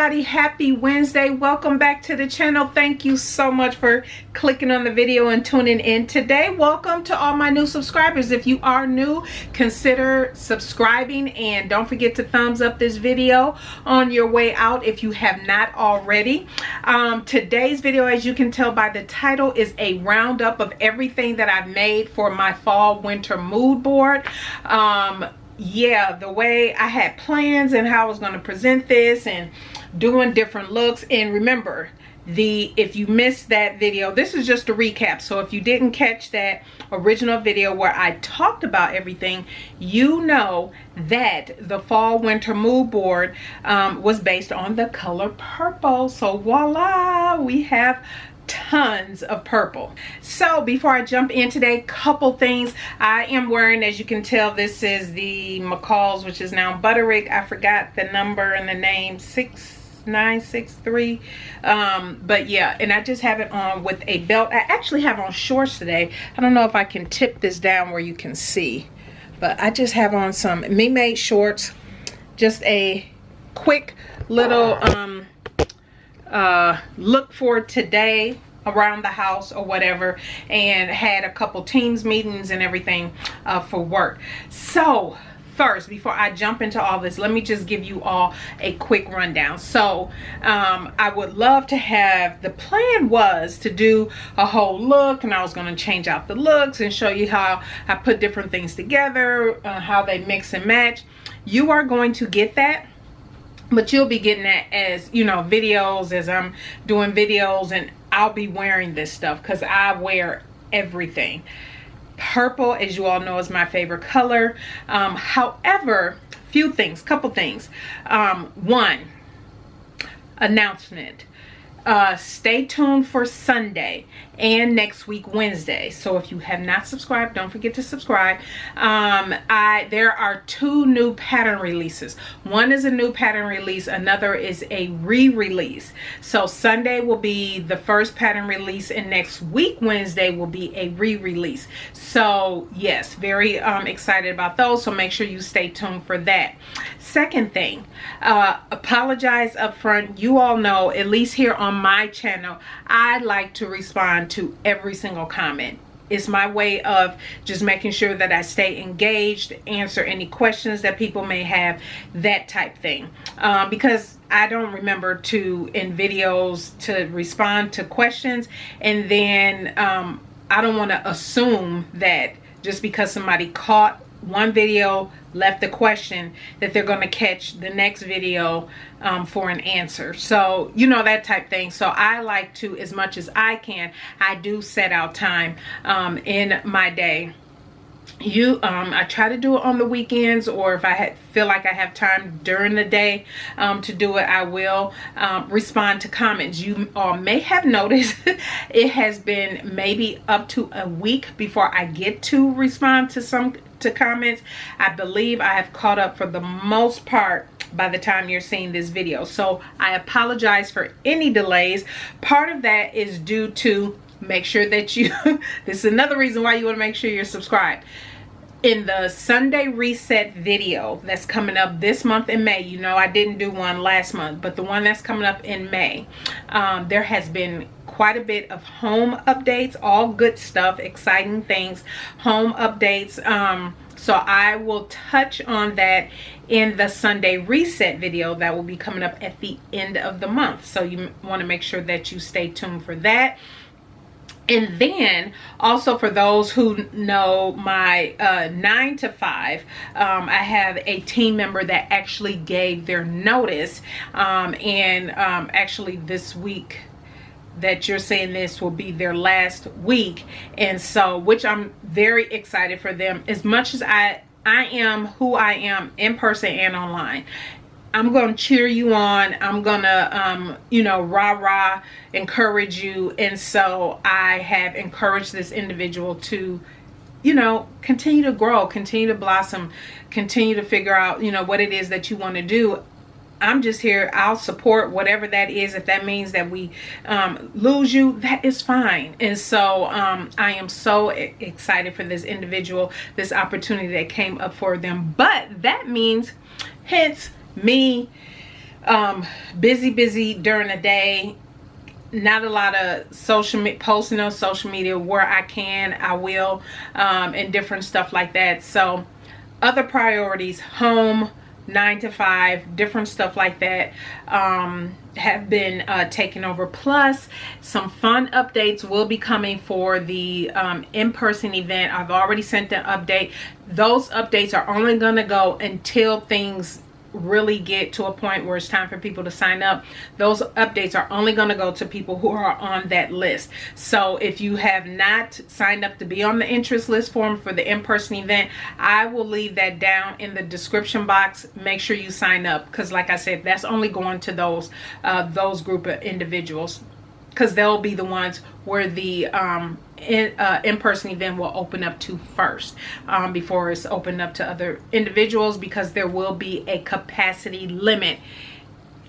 everybody, happy Wednesday. Welcome back to the channel. Thank you so much for clicking on the video and tuning in today. Welcome to all my new subscribers. If you are new, consider subscribing and don't forget to thumbs up this video on your way out if you have not already. Today's video, as you can tell by the title, is a roundup of everything that I've made for my fall winter mood board. Yeah, the way I had plans and how I was going to present this and doing different looks. And remember, if you missed that video, this is just a recap. So if you didn't catch that original video where I talked about everything, you know that the fall winter mood board was based on the color purple. So voila, we have tons of purple. So before I jump in today, couple things. I am wearing, as you can tell, this is the McCall's, which is now Butterick. I forgot the number and the name, 6963. But yeah, and I just have it on with a belt. I actually have on shorts today. I don't know if I can tip this down where you can see, but I just have on some me-made shorts, just a quick little look for today around the house or whatever, and had a couple teams meetings and everything for work. So first, before I jump into all this, let me just give you all a quick rundown. So I would love to have, the plan was to do a whole look, and I was going to change out the looks and show you how I put different things together, how they mix and match. You are going to get that, but you'll be getting that as, you know, videos, as I'm doing videos, and I'll be wearing this stuff because I wear everything. Purple, as you all know, is my favorite color. However, couple things. One, announcement. Stay tuned for Sunday and next week Wednesday. So if you have not subscribed, don't forget to subscribe. There are two new pattern releases. One is a new pattern release, another is a re-release. So Sunday will be the first pattern release, and next week Wednesday will be a re-release. So yes, very excited about those, so make sure you stay tuned for that. Second thing, apologize up front. You all know, at least here on my channel, I like to respond to every single comment. It's my way of just making sure that I stay engaged, answer any questions that people may have, that type thing. Because I don't remember in videos to respond to questions, and then I don't want to assume that just because somebody caught one video, left the question, that they're going to catch the next video for an answer. So you know, that type thing. So I like to, as much as I can, I do set out time in my day. I try to do it on the weekends, or if I feel like I have time during the day to do it, I will respond to comments. You all may have noticed it has been maybe up to a week before I get to respond to comments. I believe I have caught up for the most part by the time you're seeing this video, so I apologize for any delays. Part of that is due to, make sure that you this is another reason why you want to make sure you're subscribed. In the Sunday reset video that's coming up this month in May, you know I didn't do one last month, but the one that's coming up in May, there has been quite a bit of home updates, all good stuff, exciting things, home updates. So I will touch on that in the Sunday reset video that will be coming up at the end of the month. So you want to make sure that you stay tuned for that. And then also, for those who know my 9 to 5, I have a team member that actually gave their notice, and actually this week that you're saying this will be their last week, and so, which I'm very excited for them. As much as I am who I am in person and online, I'm going to cheer you on. I'm going to, you know, rah-rah, encourage you. And so I have encouraged this individual to, you know, continue to grow, continue to blossom, continue to figure out, you know, what it is that you want to do. I'm just here. I'll support whatever that is. If that means that we lose you, that is fine. And so I am so excited for this individual, this opportunity that came up for them. But that means, hence me busy during the day. Not a lot of posting on social media. Where I can, I will, and different stuff like that. So other priorities, home, 9 to 5, different stuff like that, have been taken over. Plus some fun updates will be coming for the in-person event. I've already sent the update. Those updates are only going to go until things really get to a point where it's time for people to sign up. Those updates are only going to go to people who are on that list. So if you have not signed up to be on the interest list form for the in-person event, I will leave that down in the description box. Make sure you sign up, because like I said, that's only going to those group of individuals, because they'll be the ones where the in-person event will open up to first, before it's opened up to other individuals, because there will be a capacity limit.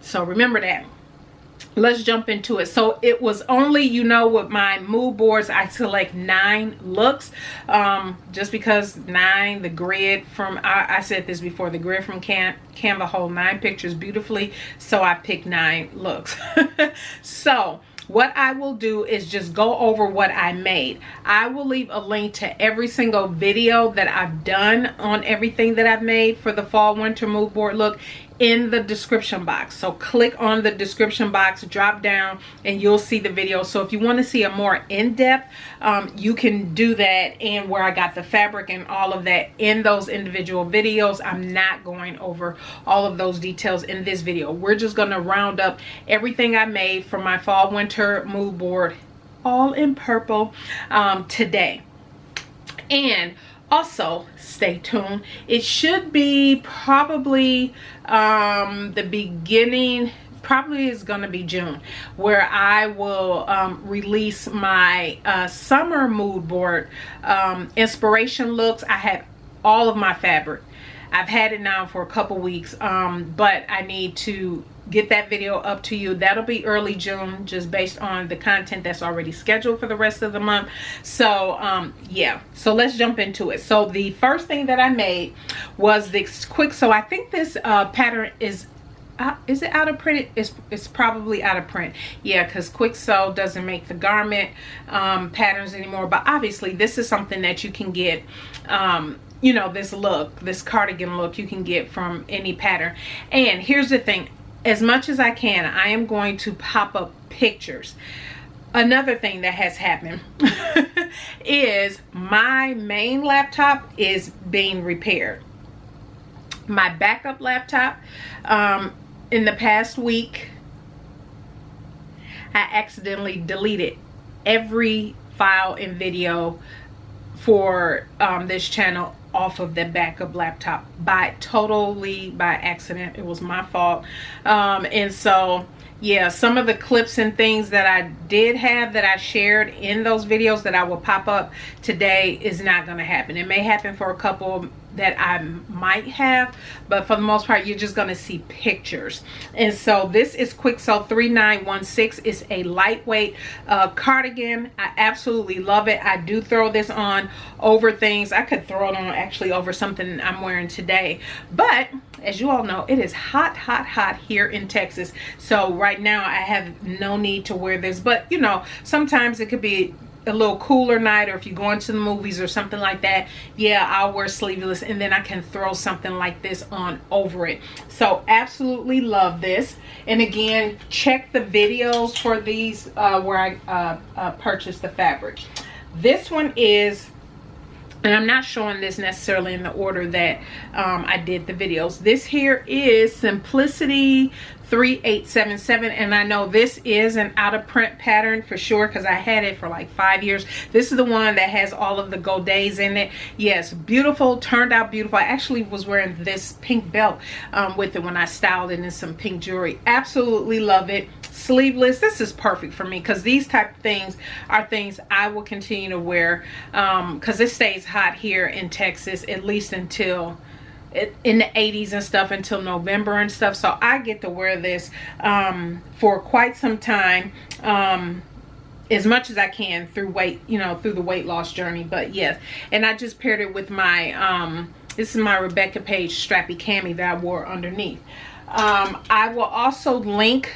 So remember that. Let's jump into it. So it was only, you know, with my mood boards, I select 9 looks, just because 9, the grid from, I said this before, the grid from Canva hold 9 pictures beautifully, so I picked 9 looks. So what I will do is just go over what I made. I will leave a link to every single video that I've done on everything that I've made for the fall winter mood board look in the description box. So click on the description box, drop down, and you'll see the video. So if you want to see a more in-depth, you can do that, and where I got the fabric and all of that in those individual videos. I'm not going over all of those details in this video. We're just going to round up everything I made for my fall winter mood board, all in purple, today. And also, stay tuned. It should be probably the beginning, probably is going to be June, where I will release my summer mood board inspiration looks. I have all of my fabric. I've had it now for a couple weeks, but I need to get that video up to you. That'll be early June, just based on the content that's already scheduled for the rest of the month. So yeah, so let's jump into it. So the first thing that I made was this quick, so I think this pattern is it out of print? It's probably out of print, yeah, because quick sew doesn't make the garment patterns anymore. But obviously this is something that you can get, you know, this look, this cardigan look, you can get from any pattern. And here's the thing, as much as I can, I am going to pop up pictures. Another thing that has happened is my main laptop is being repaired. My backup laptop, in the past week, I accidentally deleted every file and video for this channel off of the backup laptop totally by accident. It was my fault. And so yeah, some of the clips and things that I did have that I shared in those videos that I will pop up today is not going to happen. It may happen for a couple that I might have, but for the most part you're just going to see pictures. And so this is Quick Sew 3916. It's a lightweight cardigan. I absolutely love it. I do throw this on over things. I could throw it on actually over something I'm wearing today, but as you all know, it is hot here in Texas. So right now I have no need to wear this, but you know, sometimes it could be a little cooler night, or if you're going to the movies or something like that, yeah, I'll wear sleeveless, and then I can throw something like this on over it. So absolutely love this. And again, check the videos for these where I purchased the fabric. This one is, and I'm not showing this necessarily in the order that I did the videos. This here is Simplicity 3877, and I know this is an out of print pattern for sure, because I had it for like 5 years. This is the one that has all of the godets in it. Yes, beautiful, turned out beautiful. I actually was wearing this pink belt with it when I styled it in some pink jewelry. Absolutely love it. Sleeveless, this is perfect for me, because these type of things are things I will continue to wear, because it stays hot here in Texas at least until in the 80s and stuff, until November and stuff. So I get to wear this for quite some time, as much as I can through through the weight loss journey. But yes, and I just paired it with my this is my Rebecca Page strappy cami that I wore underneath. I will also link,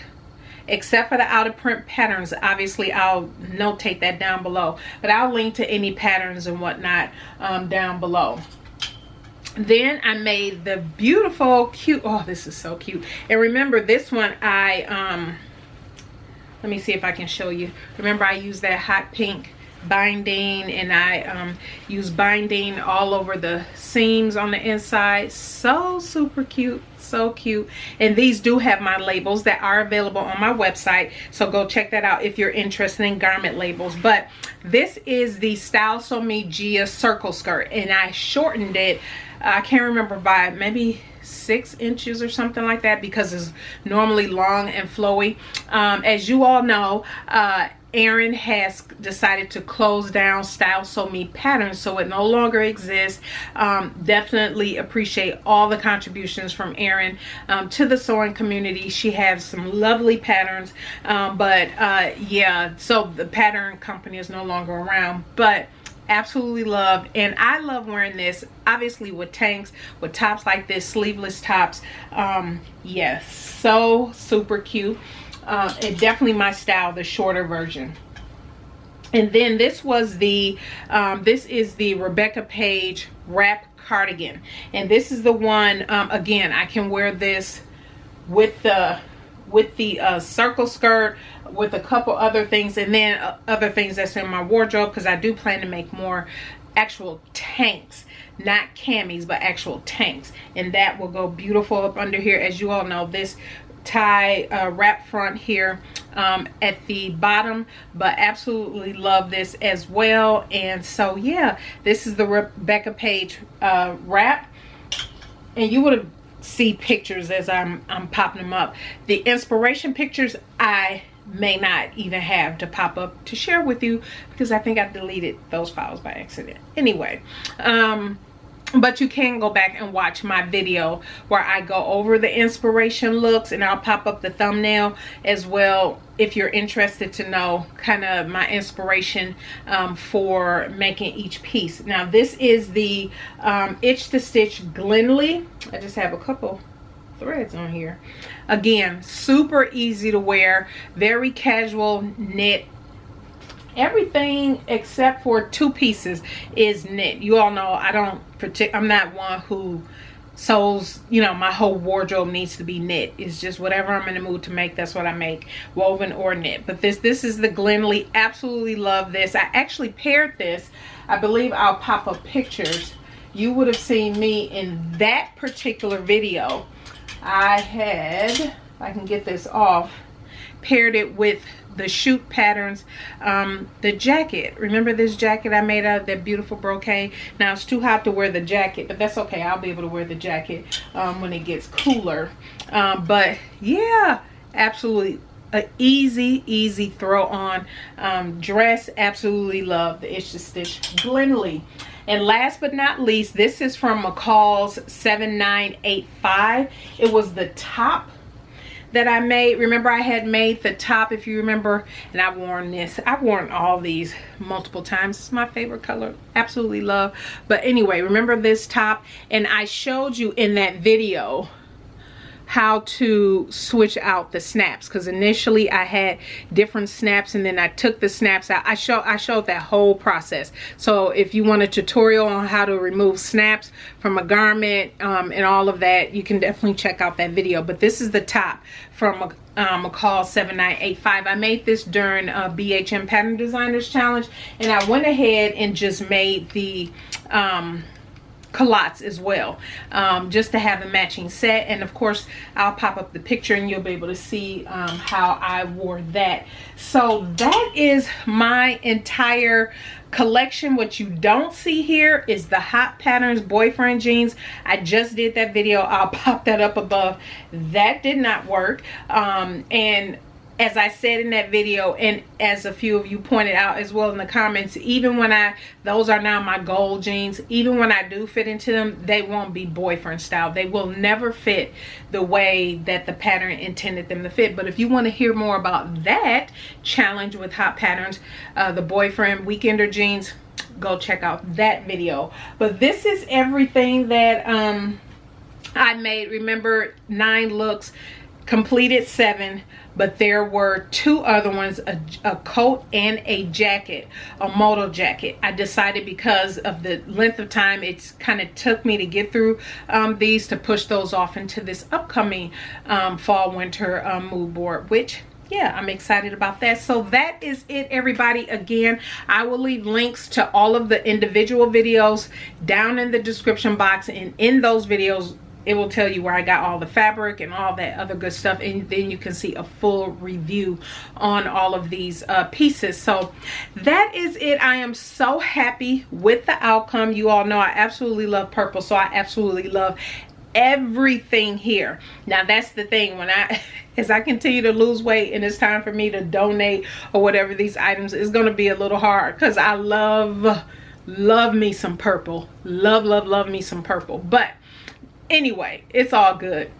except for the out of print patterns, obviously I'll notate that down below, but I'll link to any patterns and whatnot down below. Then I made the beautiful, cute, oh, this is so cute. And remember this one, let me see if I can show you. Remember I used that hot pink binding, and I use binding all over the seams on the inside. So super cute, so cute. And these do have my labels that are available on my website, so go check that out if you're interested in garment labels. But this is the Style So Me Gia circle skirt, and I shortened it, I can't remember, by maybe 6 inches or something like that, because it's normally long and flowy. As you all know, Erin has decided to close down Style So Me Patterns, so it no longer exists. Definitely appreciate all the contributions from Erin to the sewing community. She has some lovely patterns, yeah, so the pattern company is no longer around, but absolutely love. And I love wearing this obviously with tanks, with tops like this, sleeveless tops. Yes, so super cute. And definitely my style, the shorter version. And then this was the this is the Rebecca Page wrap cardigan, and this is the one, again, I can wear this with the circle skirt, with a couple other things, and then other things that's in my wardrobe, because I do plan to make more actual tanks, not camis, but actual tanks, and that will go beautiful up under here. As you all know, this tie wrap front here at the bottom, but absolutely love this as well. And so yeah, this is the Rebecca Page wrap, and you would have see pictures as I'm popping them up. The inspiration pictures I may not even have to pop up to share with you, because I think I deleted those files by accident. Anyway, but you can go back and watch my video where I go over the inspiration looks, and I'll pop up the thumbnail as well if you're interested to know kind of my inspiration for making each piece. Now this is the Itch to Stitch Glenley. I just have a couple threads on here. Again, super easy to wear, very casual knit. Everything except for 2 pieces is knit. You all know I'm not one who sews, you know, my whole wardrobe needs to be knit. It's just whatever I'm in the mood to make, that's what I make, woven or knit. But this is the Glenley. Absolutely love this. I actually paired this, I believe I'll pop up pictures. You would have seen me in that particular video. I had, if I can get this off, paired it with the Shoot Patterns, the jacket. Remember this jacket I made out of that beautiful brocade? Now it's too hot to wear the jacket, but that's okay. I'll be able to wear the jacket when it gets cooler. But yeah, absolutely an easy throw on dress. Absolutely love the Itch to Stitch Glenley. And last but not least, this is from McCall's 7985. It was the top that I made. Remember I had made the top, if you remember, and I've worn this. I've worn all these multiple times. It's my favorite color. Absolutely love. But anyway, remember this top, and I showed you in that video how to switch out the snaps, because initially I had different snaps and then I took the snaps out. I showed that whole process. So if you want a tutorial on how to remove snaps from a garment and all of that, you can definitely check out that video. But this is the top from McCall 7985. I made this during BHM Pattern Designers Challenge, and I went ahead and just made the culottes as well, just to have a matching set. And of course I'll pop up the picture and you'll be able to see how I wore that. So that is my entire collection. What you don't see here is the Hot Patterns boyfriend jeans. I just did that video. I'll pop that up above. That did not work, and as I said in that video, and as a few of you pointed out as well in the comments, even when those are now my gold jeans, even when I do fit into them, they won't be boyfriend style. They will never fit the way that the pattern intended them to fit. But if you want to hear more about that challenge with Hot Patterns, the boyfriend weekender jeans, go check out that video. But this is everything that I made, remember, 9 looks, completed 7, but there were 2 other ones, a coat and a jacket, a moto jacket. I decided because of the length of time it's kind of took me to get through these, to push those off into this upcoming fall winter mood board, which, yeah, I'm excited about that. So that is it, everybody. Again, I will leave links to all of the individual videos down in the description box, and in those videos it will tell you where I got all the fabric and all that other good stuff, and then you can see a full review on all of these pieces. So that is it. I am so happy with the outcome. You all know I absolutely love purple, so I absolutely love everything here. Now that's the thing, when as I continue to lose weight and it's time for me to donate or whatever these items, is going to be a little hard, because I love me some purple. Love me some purple. But anyway, it's all good.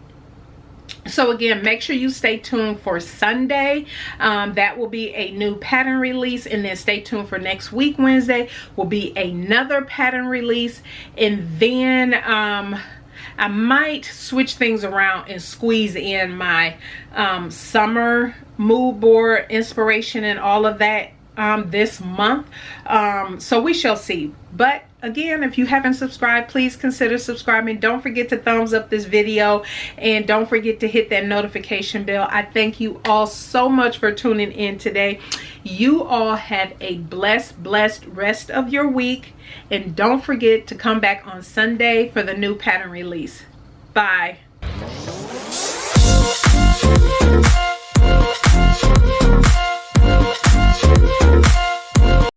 So again, make sure you stay tuned for Sunday. That will be a new pattern release, and then stay tuned for next week. Wednesday will be another pattern release, and then I might switch things around and squeeze in my summer mood board inspiration and all of that this month. So we shall see. But again, if you haven't subscribed, please consider subscribing. Don't forget to thumbs up this video, and don't forget to hit that notification bell. I thank you all so much for tuning in today. You all have a blessed rest of your week, and don't forget to come back on Sunday for the new pattern release. Bye.